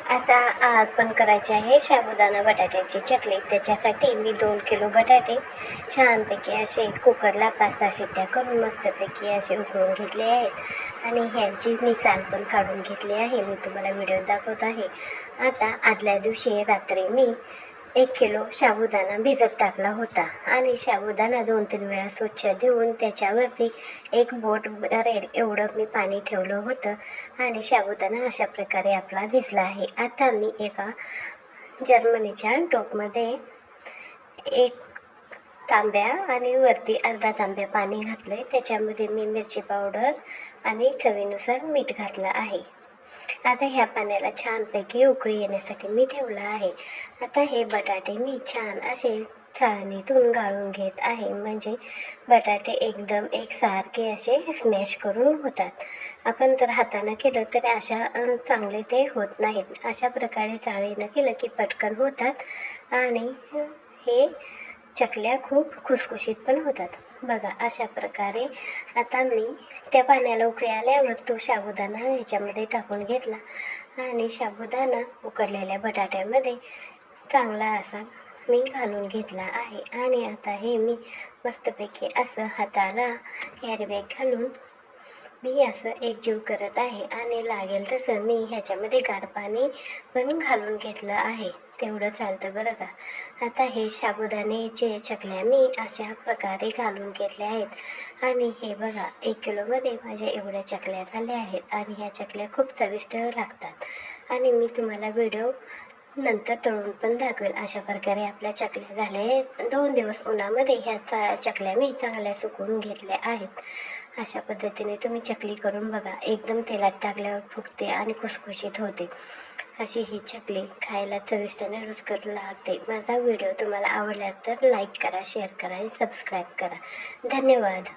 आता आपण करायचे आहे साबुदाणा बटाट्याची चकली। त्याच्यासाठी मी 2 किलो बटाटे छानपैकी असे कुकरला 5-6 शिट्ट्या करून मस्तपैकी असे उकळून घेतले आहेत आणि ह्यांची मी साल पण काढून घेतली आहे। मी तुम्हाला व्हिडिओ दाखवत आहे। आता आदल्या दिवशी रात्री मी 1 किलो साबुदाणा भिजत टाकला होता आणि साबुदाणा 2-3 वेळा स्वच्छ धुवून त्याच्यावरती 1 बोट भरेल एवढं मी पाणी ठेवलं होतं आणि साबुदाणा अशा प्रकारे आपला भिजला आहे। आता मी एका जर्मनीच्या टोपमध्ये 1 तांब्या आणि वरती अर्धा तांब्या पाणी घातले। त्याच्यामध्ये मी मिरची पावडर आणि चवीनुसार मीठ घातलं आहे। आता ह्या पाण्याला छानपैकी उकळी येण्यासाठी मी ठेवलं आहे। आता हे बटाटे मी छान असे चाळणीतून गाळून घेत आहे, म्हणजे बटाटे एकदम एकसारखे असे स्मॅश करून होतात। आपण जर हाताने केलं तर अशा चांगले ते होत नाहीत। अशा प्रकारे चाळणीनं केलं की पटकन होतात आणि हे चकल्या खूप खुसखुशीत पण होतात। बघा अशा प्रकारे आता मी त्या पाण्याला उकळी आल्यावर तो साबुदाणा ह्याच्यामध्ये टाकून घेतला आणि साबुदाणा उकडलेल्या बटाट्यामध्ये चांगला असा मी घालून घेतला आहे आणि आता हे मी मस्तपैकी असं हाताला कॅरी बॅग घालून मी असं एकजीव करत आहे आणि लागेल तसं मी ह्याच्यामध्ये गार पाणी पण घालून घेतलं आहे, तेवढं चालतं बरं का। आता हे साबुदाण्याचे चकल्या मी अशा प्रकारे घालून घेतल्या आहेत आणि हे बघा 1 किलोमध्ये माझ्या एवढ्या चकल्या झाल्या आहेत आणि ह्या चकल्या खूप चविष्ट लागतात आणि मी तुम्हाला व्हिडिओ नंतर तळून पण दाखवेल। अशा प्रकारे आपल्या चकल्या झाल्या आहेत। 2 दिवस उन्हामध्ये ह्या चकल्या मी चांगल्या सुकवून घेतल्या आहेत। अशा पद्धतीने तुम्ही चकली करून बघा, एकदम तेलात टाकल्यावर फुगते आणि खुसखुशीत होते। अशी ही चकली खायला चविष्ट आणि रुचकर लागते। माझा व्हिडिओ तुम्हाला आवडला तर लाईक करा, शेअर करा आणि सबस्क्राईब करा। धन्यवाद।